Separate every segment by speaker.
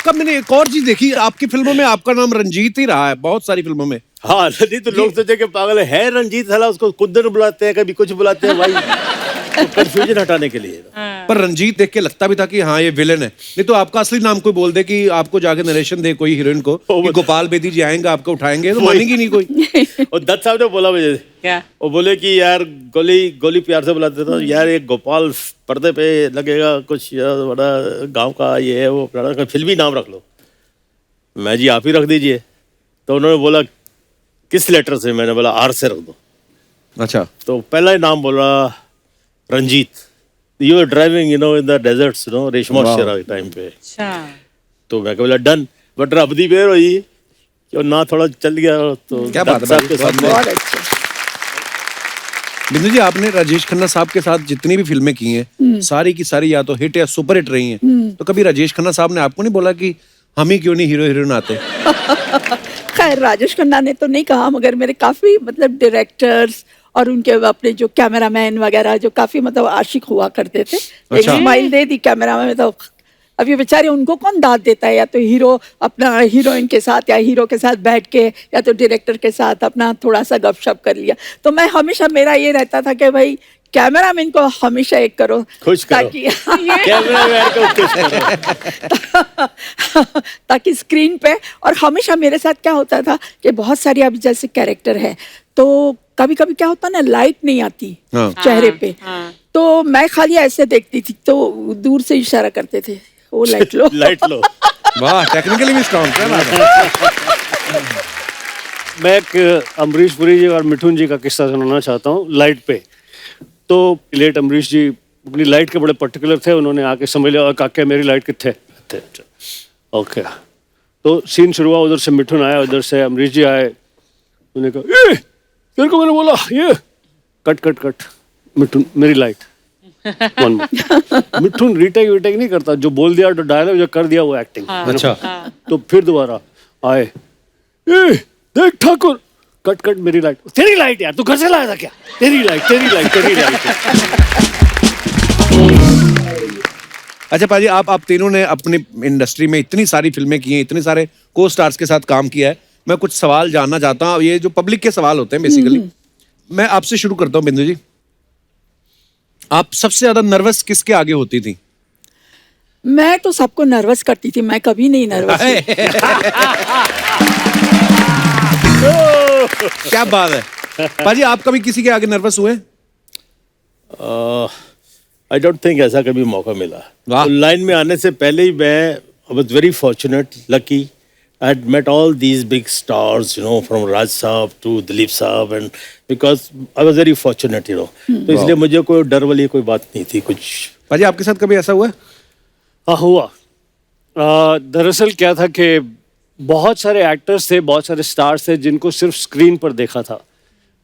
Speaker 1: आपका मैंने एक और चीज देखी, आपकी फिल्मों में आपका नाम रंजीत ही रहा है, बहुत सारी फिल्मों में।
Speaker 2: हाँ रंजीत, तो लोग सोचे कि पागल है रंजीत, साला उसको कुंदन बुलाते हैं, कभी कुछ बुलाते हैं भाई, तो कंफ्यूजन हटाने के लिए।
Speaker 1: पर रंजीत देख के लगता भी था कि हाँ ये विलेन है, नहीं तो आपका असली नाम कोई बोल दे कि आपको जाके नरेशन दे कोई हीरोइन को कि गोपाल बेदी जी आएंगे आपको उठाएंगे, तो मानेगी नहीं कोई।
Speaker 2: और दत्त साहब ने बोला मुझे
Speaker 3: क्या,
Speaker 2: वो बोले कि यार गोली प्यार से बुलाते थे यार, एक गोपाल पर्दे पे लगेगा कुछ यार, बड़ा गांव का ये है वो, फिल्मी नाम रख लो। मैं जी आप ही रख दीजिए। तो उन्होंने बोला किस लेटर से, मैंने बोला आर से रख दो।
Speaker 1: अच्छा,
Speaker 2: तो पहला ही नाम बोला Ranjit. You are driving in the deserts Reshma Shera के टाइम पे।
Speaker 3: अच्छा,
Speaker 2: तो मैं बोला डन, बट रब दी बेर हुई कि ना थोड़ा चल गया। तो
Speaker 1: क्या बात है के साथ।
Speaker 4: बहुत अच्छा।
Speaker 1: बिंदु जी, आपने राजेश खन्ना साहब के साथ जितनी भी फिल्में की हैं सारी की सारी या तो हिट या सुपर हिट रही हैं, तो कभी राजेश खन्ना साहब ने आपको नहीं बोला कि हम ही क्यों नहीं हीरो हीरोइन आते?
Speaker 4: खैर राजेश खन्ना ने तो नहीं कहा, मगर मेरे काफी मतलब डायरेक्टर्स और उनके अपने जो कैमरामैन वगैरह जो काफी मतलब आशिक हुआ करते थे। एक स्माइल दे दी कैमरा में, तो अब ये बेचारे उनको कौन दाद देता है, या तो हीरो अपना हीरोइन के साथ या हीरो के साथ बैठ के या तो डायरेक्टर के साथ अपना थोड़ा सा गपशप कर लिया। तो मैं हमेशा, मेरा ये रहता था कि भाई कैमरामैन को हमेशा एक करो,
Speaker 2: खुश करो,
Speaker 4: ताकि
Speaker 2: कैमरामैन को खुश करो।
Speaker 4: ताकि स्क्रीन पे। और हमेशा मेरे साथ क्या होता था कि बहुत सारी अब जैसे कैरेक्टर है, तो कभी कभी क्या होता ना, लाइट नहीं आती चेहरे पे, तो मैं खाली ऐसे देखती थी, तो दूर से इशारा करते थे वो लाइट लो।
Speaker 2: लाइट लो।
Speaker 1: वाह, टेक्निकली भी स्ट्रांग, क्या बात है।
Speaker 5: मैं एक अमरीश पुरी जी और मिठुन जी का किस्सा सुनाना चाहता हूँ लाइट पे। तो लेट अमरीश जी अपनी लाइट के बड़े पर्टिकुलर थे, उन्होंने आके समझ लिया काके मेरी लाइट कितने। ओके, तो सीन शुरू हुआ, उधर से मिठुन आया, उधर से अमरीश जी आए, उन्होंने कहा तेरे को मैंने बोला ये कट मिठुन मेरी लाइट। मिठुन रीटेक वीटेक नहीं करता, जो बोल दिया तो डायलॉग जो कर दिया वो एक्टिंग।
Speaker 1: अच्छा,
Speaker 5: तो फिर दोबारा आए, देख ठाकुर कट मेरी लाइट, तेरी लाइट यार, तू घर से लाया था क्या? तेरी लाइट।
Speaker 1: अच्छा पाजी, आप तीनों ने अपनी इंडस्ट्री में इतनी सारी फिल्में की हैं, इतने सारे को स्टार्स के साथ काम किया है। मैं कुछ सवाल जानना चाहता हूँ, ये जो पब्लिक के सवाल होते हैं बेसिकली। मैं आपसे शुरू करता हूँ बिंदु जी, आप सबसे ज्यादा नर्वस किसके आगे होती थी?
Speaker 4: मैं तो सबको नर्वस करती थी, मैं कभी नहीं नर्वस हुई।
Speaker 1: क्या बात है पाजी, आप कभी किसी के आगे नर्वस हुए?
Speaker 2: आई डोंट थिंक ऐसा कभी मौका मिला। तो लाइन में आने से पहले ही मैं I was very fortunate, lucky. I had met all these big stars, from Raj Saab to Dilip Saab, and because I was very fortunate, तो इसलिए मुझे कोई डर वाली कोई बात नहीं थी कुछ।
Speaker 1: पाजी, आपके साथ कभी ऐसा हुआ?
Speaker 5: हाँ हुआ। दरअसल क्या था कि बहुत सारे एक्टर्स थे, बहुत सारे स्टार्स थे जिनको सिर्फ स्क्रीन पर देखा था,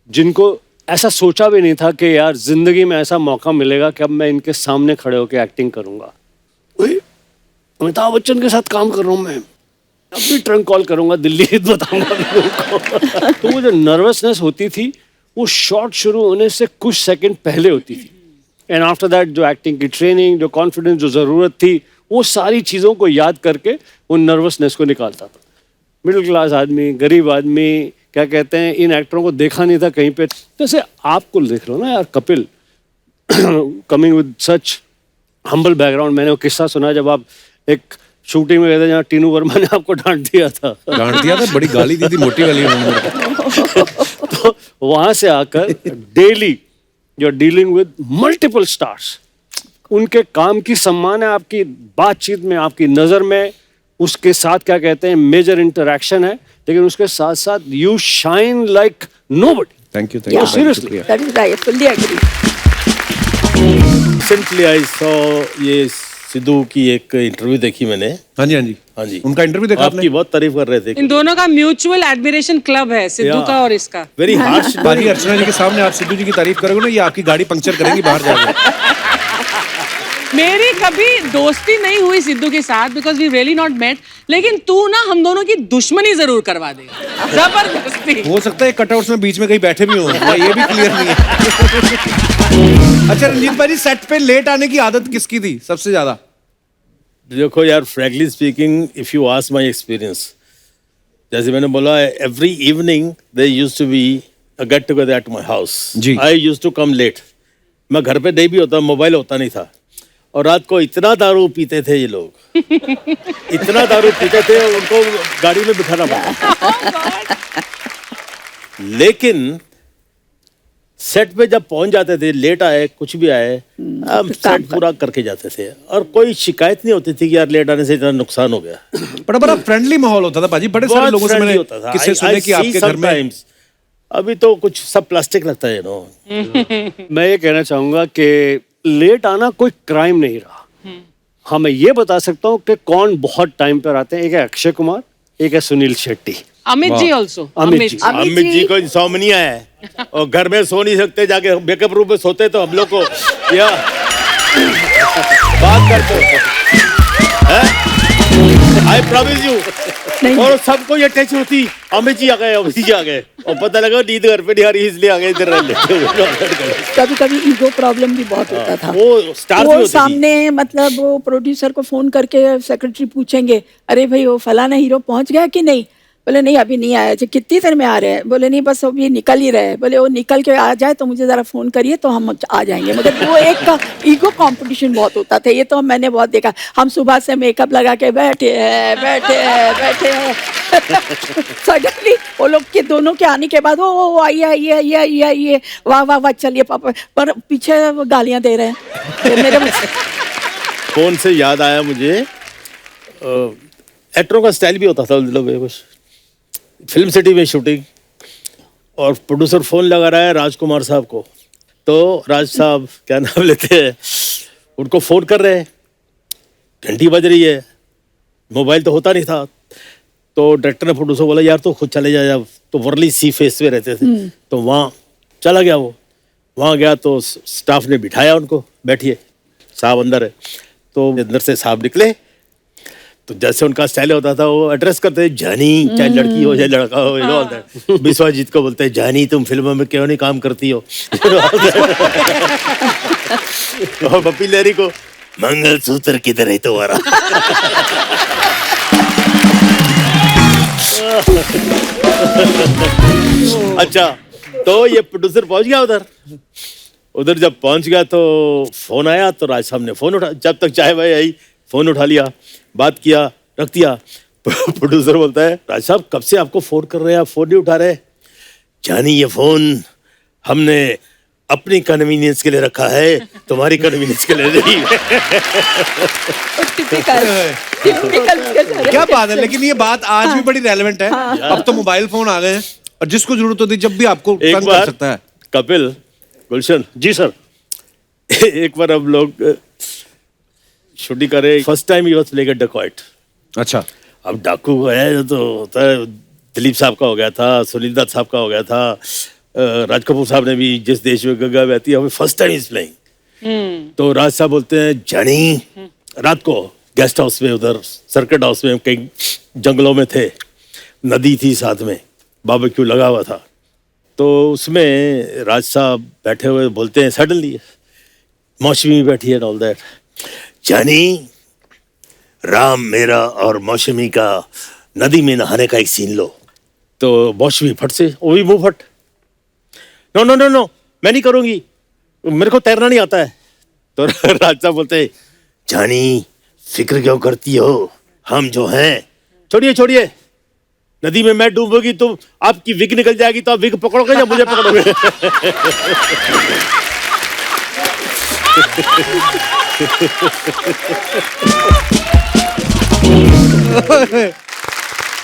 Speaker 5: जिनको ऐसा सोचा भी नहीं था कि यार जिंदगी में ऐसा मौका मिलेगा कि अब मैं इनके सामने खड़े होकर एक्टिंग करूंगा। अमिताभ बच्चन के साथ काम कर रहा हूँ मैं, अब भी ट्रंक कॉल करूंगा, दिल्ली बताऊंगा लोगों को। तो वो जो नर्वसनेस होती थी वो शॉट शुरू होने से कुछ सेकंड पहले होती थी, एंड आफ्टर दैट जो एक्टिंग की ट्रेनिंग, जो कॉन्फिडेंस, जो ज़रूरत थी, वो सारी चीज़ों को याद करके वो नर्वसनेस को निकालता था। मिडिल क्लास आदमी, गरीब आदमी, क्या कहते हैं, इन एक्टरों को देखा नहीं था कहीं पे। जैसे आपको देख लो ना यार, Kapil coming with such humble background. मैंने वो किस्सा सुना जब आप एक शूटिंग में गए थे जहाँ टीनू वर्मा ने आपको डांट दिया था,
Speaker 1: बड़ी गाली दी थी, मोटी वाली।
Speaker 5: तो वहां से आकर daily you are dealing with multiple stars, उनके काम की सम्मान है आपकी बातचीत में, आपकी नजर में, उसके साथ क्या कहते हैं मेजर इंटरेक्शन है, लेकिन उसके साथ साथ you shine like nobody.
Speaker 1: Thank you,
Speaker 5: seriously
Speaker 4: That is right, I fully agree.
Speaker 2: Recently I saw ये सिद्धू की एक इंटरव्यू देखी मैंने।
Speaker 1: हाँ जी, उनका इंटरव्यू देखा आपने?
Speaker 2: आपकी बहुत तारीफ कर रहे थे।
Speaker 3: इन दोनों का म्यूचुअल एडमिरेशन क्लब है, सिद्धू का और इसका।
Speaker 2: Very harsh.
Speaker 1: पाजी, अर्चना जी के सामने आप सिद्धू जी की तारीफ करोगे ना, ये आपकी गाड़ी पंक्चर करेंगी बाहर जाकर।
Speaker 3: मेरी कभी दोस्ती नहीं हुई सिद्धू के साथ, because we really not met, लेकिन तू ना हम दोनों की दुश्मनी जरूर करवा देगा, जबरदस्ती।
Speaker 1: हो सकता है कटआउट्स में बीच में कहीं बैठे भी हों, ये भी क्लियर नहीं है। अच्छा रंजीत भाई, सेट पे लेट आने की आदत किसकी थी सबसे ज्यादा?
Speaker 2: देखो यार, frankly speaking, if you ask my experience, जैसे मैंने बोला, every evening they used to be a get together at my house.
Speaker 1: जी.
Speaker 2: I used to come late. मैं घर पे नहीं भी होता, मोबाइल होता नहीं था, और रात को इतना दारू पीते थे ये लोग, इतना दारू पीते थे, उनको गाड़ी में बिठाना पड़ता. लेकिन सेट पे जब पहुंच जाते थे, लेट आए, कुछ भी आए, हम सेट पूरा करके जाते थे, और कोई शिकायत नहीं होती थी कि यार लेट आने से इतना नुकसान हो गया.
Speaker 1: बड़ा फ्रेंडली माहौल होता था पाजी. बड़े सारे लोगों से मैंने किस्से सुने कि आपके घर में.
Speaker 2: अभी तो कुछ सब प्लास्टिक लगता है, नो.
Speaker 5: मैं ये कहना चाहूंगा कि लेट आना कोई क्राइम नहीं रहा. हाँ, मैं ये बता सकता हूँ कि कौन बहुत टाइम पर आते हैं. एक है अक्षय कुमार, एक है सुनील शेट्टी.
Speaker 3: अमित जी ऑल्सो.
Speaker 5: अमित जी.
Speaker 2: अमित जी को इंसोम्निया है, और घर में सो नहीं सकते, जाके मेकअप रूम में सोते, तो हम लोग को या बात करते आई प्रॉमिस यू. और सबको ये टच होती, अमित जी आ गए, अमित जी आ गए, और पता लगा नींद घर पे नहीं आ रही, इसलिए आ गए इधर.
Speaker 4: कभी कभी ईगो प्रॉब्लम भी बहुत होता था.
Speaker 2: वो स्टार भी
Speaker 4: वो
Speaker 2: होती थी.
Speaker 4: सामने मतलब वो प्रोड्यूसर को फोन करके सेक्रेटरी पूछेंगे, अरे भाई वो फलाना हीरो पहुंच गया कि नहीं? बोले नहीं, अभी नहीं आया. कितनी देर में आ रहे हैं? बोले नहीं, बस अभी निकल ही रहे हैं. बोले वो निकल के आ जाए तो मुझे जरा फोन करिए, तो हम आ जाएंगे. मगर वो एक ईगो कंपटीशन बहुत होता था. ये तो मैंने बहुत देखा. हम सुबह से मेकअप लगा के बैठे हैं सडनली वो लोग के दोनों के आने के बाद ओ आइए, वाह चलिए पापा, पर पीछे गालियां दे रहे हैं मेरे.
Speaker 2: फोन से याद आया मुझे, एक्टरों का स्टाइल भी होता था उन लोगों में. कुछ फिल्म सिटी में शूटिंग, और प्रोड्यूसर फोन लगा रहा है राजकुमार साहब को, तो राज साहब क्या नाम लेते हैं, उनको फोन कर रहे हैं, घंटी बज रही है, मोबाइल तो होता नहीं था, तो डायरेक्टर ने प्रोड्यूसर बोला यार तो खुद चले जा. तो वर्ली सी फेस पे रहते थे, तो वहाँ चला गया. वो वहाँ गया तो स्टाफ ने बिठाया उनको, बैठिए साहब अंदर है. तो अंदर से साहब निकले, तो जैसे उनका स्टाइल होता था, वो एड्रेस करते हैं जानी, चाहे लड़की हो चाहे लड़का हो, यू नो. विश्वजीत को बोलते हैं जानी तुम फिल्मों में क्यों नहीं काम करती हो. और पप्पी लहरी को मंगलसूत्र किधर है तुम्हारा. अच्छा, तो ये प्रोड्यूसर पहुंच गया उधर जब पहुंच गया तो फोन आया, तो राज साहब ने फोन उठा. जब तक चाय भाई आई, फोन उठा लिया, बात किया, रख दिया. प्रोड्यूसर बोलता है राज साहब कब से आपको फोन कर रहे हैं, आप फोन नहीं उठा रहे. जानी ये फोन हमने अपनी कन्वीनियंस के लिए रखा है, तुम्हारी कन्वीनियंस के लिए नहीं.
Speaker 1: क्या बात है. लेकिन ये बात आज भी बड़ी रेलेवेंट है. अब तो मोबाइल फोन आ गए हैं, और जिसको जरूरत होती है जब भी आपको
Speaker 2: एक
Speaker 1: तंग
Speaker 2: बार
Speaker 1: कर सकता है.
Speaker 2: कपिल, गुलशन
Speaker 5: जी सर.
Speaker 2: एक बार हम लोग शूटिंग कर रहे, first time he was playing a dacoit.
Speaker 1: अच्छा.
Speaker 2: अब डाकू है तो होता है, दिलीप साहब का हो गया था, सुनील दत्त साहब का हो गया था, राज कपूर साहब ने भी जिस देश में गंगा बहती है, हमें फर्स्ट टाइम इज प्लेइंग. तो राज साहब बोलते हैं जानी, रात को गेस्ट हाउस में, उधर सर्किट हाउस में, कहीं जंगलों में थे, नदी थी साथ में, बारबेक्यू लगा हुआ था. तो उसमें राज साहब बैठे हुए बोलते हैं, सडनली मौसमी बैठी है, ऑल दैट, जानी राम मेरा और मौसमी का नदी में नहाने का एक सीन लो. तो मौसमी फट से, वो भी मुंह फट, नो नो नो नो मैं नहीं करूंगी, मेरे को तैरना नहीं आता है. तो राज साहब बोलते, जानी फिक्र क्यों करती हो, हम जो हैं, छोड़िए छोड़िए, नदी में मैं डूबूंगी तो आपकी विग निकल जाएगी, तो आप विग पकड़ोगे या मुझे पकड़ोगे.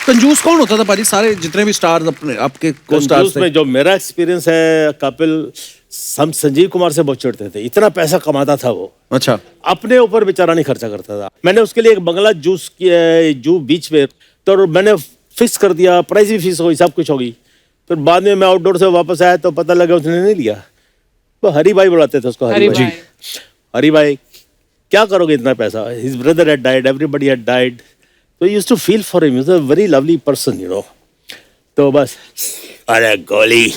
Speaker 1: कंजूस कौन होता था पाजी? सारे जितने भी स्टार्स अपने आपके को स्टार्स थे.
Speaker 2: में जो मेरा एक्सपीरियंस है कपिल, हम संजीव कुमार से बहुत चिढ़ते थे. इतना पैसा कमाता था वो,
Speaker 1: अच्छा,
Speaker 2: अपने ऊपर बेचारा नहीं खर्चा करता था. मैंने उसके लिए एक बंगला जूस किया है जू बीच पे, तो मैंने फिक्स कर दिया, प्राइस भी फिक्स हो गई, सब कुछ हो गई. फिर बाद में मैं आउटडोर से वापस आया तो पता लगा उसने नहीं लिया. तो हरी भाई बुलाते थे उसको, हरी भाई. हरी भाई क्या करोगे इतना पैसा, his brother had died, everybody had died. तो I used to feel for him, he was a very lovely person, you know. तो बस, अरे गोली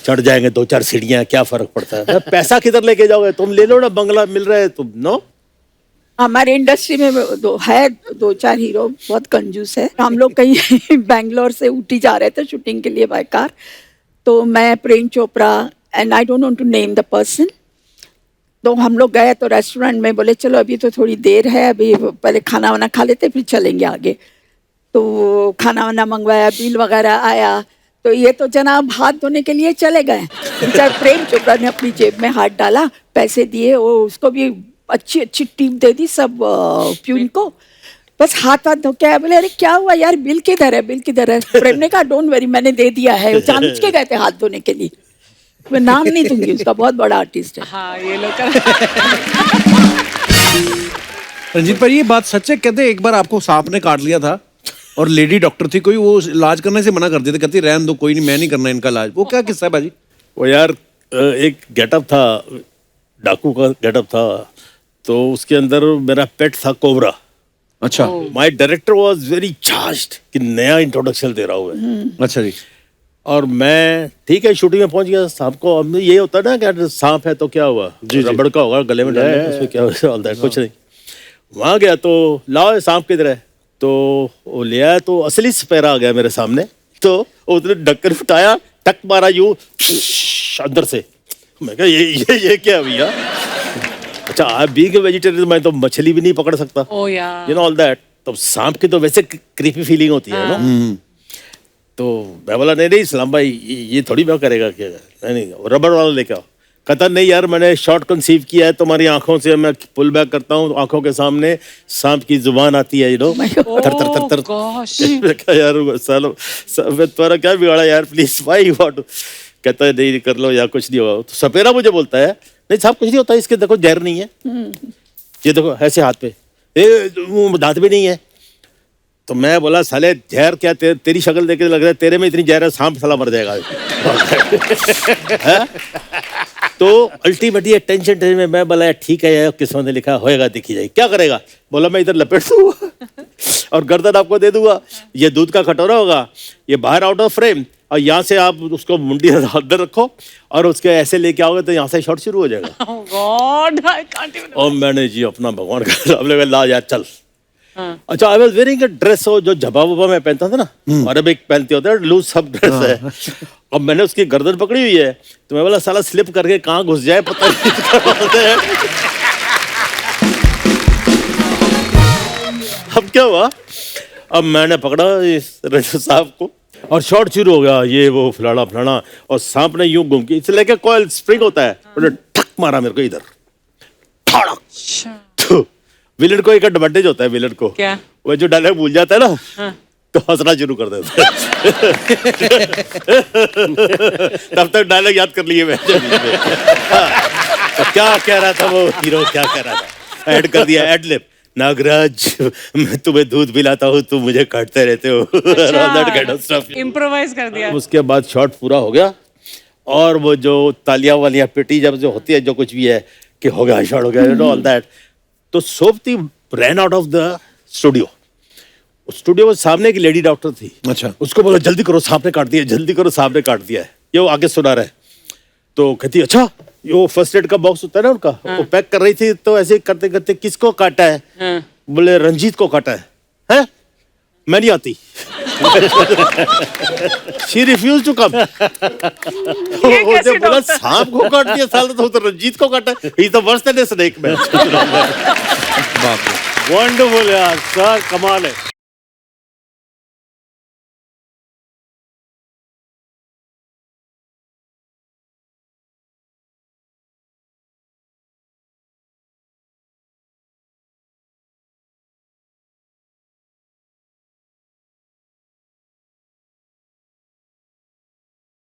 Speaker 2: चढ़ जाएंगे 2-4 सीढ़ियां, क्या फर्क पड़ता है. पैसा किधर लेके जाओगे, तुम ले लो ना, बंगला मिल रहा है तुम, नो.
Speaker 4: हमारे इंडस्ट्री में दो चार हीरो बहुत कंजूस है। हम लोग कहीं बैंगलोर से ऊटी जा रहे थे शूटिंग के लिए बाय कार, तो मैं, Prem Chopra and I don't want to name the person, तो हम लोग गए तो रेस्टोरेंट में बोले चलो अभी तो थोड़ी देर है, अभी पहले खाना वाना खा लेते फिर चलेंगे आगे। तो खाना वाना मंगवाया, बिल वगैरह आया, तो ये तो जनाब हाथ धोने के लिए चले गए। बेचारा प्रेम चोपड़ा ने अपनी जेब में हाथ डाला, पैसे दिए, वो उसको भी अच्छी अच्छी टिप दे दी सब प्यून को, बस हाथ धो के आए। बोले अरे क्या हुआ यार, बिल किधर है, बिल किधर है? प्रेम ने कहा डोंट वरी, मैंने दे दिया है, वो जानबूझ के गए थे हाथ धोने के लिए। मैं नाम नहीं दूंगी उसका, बहुत बड़ा आर्टिस्ट है।
Speaker 3: हाँ ये लोग
Speaker 1: रंजीत पर ये बात सच है, कहते एक बार आपको सांप ने काट लिया था और लेडी डॉक्टर थी कोई, वो इलाज करने से मना कर देते, कहती रहने दो, कोई नहीं, मैं नहीं करना इनका इलाज। वो क्या किस्सा है बाजी?
Speaker 2: वो यार एक गेटअप था, डाकू का गेटअप था, तो उसके अंदर मेरा पेट था कोबरा।
Speaker 1: अच्छा।
Speaker 2: My director was very charged कि नया इंट्रोडक्शन दे रहा हूँ मैं।
Speaker 1: अच्छा जी।
Speaker 2: और मैं ठीक है शूटिंग में पहुंच गया, सांप को, अब ये होता है ना कि सांप है तो क्या हुआ, रबड़ का होगा गले में डालने, उसमें क्या होता है, कुछ नहीं। वहां गया तो लाओ सांप किधर है, तो वो ले आया, तो असली सपेरा आ गया मेरे सामने, तो उसने ढक्कन उठाया, टक मारा यूं अंदर से। मैं कहा ये क्या भैया? अच्छा आप बीइंग वेजिटेरियन, मैं तो मछली भी नहीं पकड़ सकता,
Speaker 3: ओ यार,
Speaker 2: यू नो ऑल दैट। तो सांप की तो वैसे क्रीपी फीलिंग होती है ना। तो मैं बोला नहीं इस्लाम भाई ये थोड़ी मैं करेगा क्या, नहीं रबड़ वाला लेके आओ। कहता नहीं यार मैंने शॉर्ट कंसीव किया है, तुम्हारी आंखों से मैं पुल बैक करता हूँ, आंखों के सामने सांप की जुबान आती है, यू नो, थर थर थर थर।
Speaker 3: gosh.
Speaker 2: मैं कहा यार सालो तुम्हारा क्या बिगाड़ा यार, प्लीज भाई व्हाट। कहता है नहीं कर लो या कुछ नहीं होगा। तो सपेरा मुझे बोलता है नहीं साहब कुछ नहीं होता, इसके देखो जहर नहीं है, ये देखो ऐसे हाथ पे, दांत भी नहीं है। तो मैं बोला साले जहर क्या, तेरी शक्ल देख के लग रहा है तेरे में इतनी जहर है, सांप साला मर जाएगा। तो अल्टीमेटली टेंशन में मैं बोला ठीक है यार किस्मत ने लिखा होएगा, देखी जाएगी, क्या करेगा? बोला मैं इधर लपेट दूंगा और गर्दन आपको दे दूंगा, ये दूध का कटोरा होगा, ये बाहर आउट ऑफ फ्रेम, और यहाँ से आप उसको मुंडी अंदर रखो और उसके ऐसे लेके आओगे तो यहाँ से शॉट शुरू हो जाएगा।
Speaker 3: Oh God, I can't even.
Speaker 2: और मैंने जी अपना भगवान का नाम लेकर ला यार चल। अच्छा I was wearing a dress, हो जो झबा वबा मैं पहनता था ना, अरबिक पहनते होते हैं, लूज सब ड्रेस है, और मैंने उसकी गर्दन पकड़ी हुई है, तो मैं बोला साला स्लिप करके कहाँ घुस जाए पता नहीं। अब क्या हुआ, अब मैंने पकड़ा इस रजू साहब को और शॉट शुरू हो गया, ये वो फलाना फलाना, और सांप ने यूं घूम के इसे लेके कॉइल स्प्रिंग होता है, उन्होंने ठक मारा मेरे को इधर, तो विलन को एक एडवांटेज होता है, विलन को
Speaker 3: क्या?
Speaker 2: वो जो डायलॉग भूल जाता है ना, तो हंसना शुरू कर देता है। तब तक डायलॉग याद कर लिए मैं। तो क्या कह रहा था वो हीरो, क्या कह रहा था, ऐड कर दिया एडलिप, नागराज मैं तुम्हें दूध पिलाता हूँ तुम मुझे काटते रहते हो।
Speaker 3: इम्प्रोवाइज कर दिया।
Speaker 2: उसके बाद शॉट पूरा हो गया, और वो जो तालियां वालियां पिटी जब जो होती है, जो कुछ भी है कि हो गया शॉट हो गया, यू नो ऑल दैट। तो सोपती ran out of the studio, studio में सामने एक लेडी डॉक्टर थी।
Speaker 1: अच्छा।
Speaker 2: उसको बोला जल्दी करो सांप ने काट दिया, जल्दी करो सांप ने काट दिया है, ये वो आगे सुना रहा है। तो कहती अच्छा, वो फर्स्ट एड का बॉक्स होता है ना उनका, वो पैक कर रही थी, तो ऐसे करते करते किसको काटा है, बोले रंजीत को काटा है? मैं नहीं आती। She refused to come। वो बोला सांप को काट दिया साला, तो रंजीत को काटा, he is the worst than a snake man।
Speaker 5: Wonderful यार सर, कमाल है।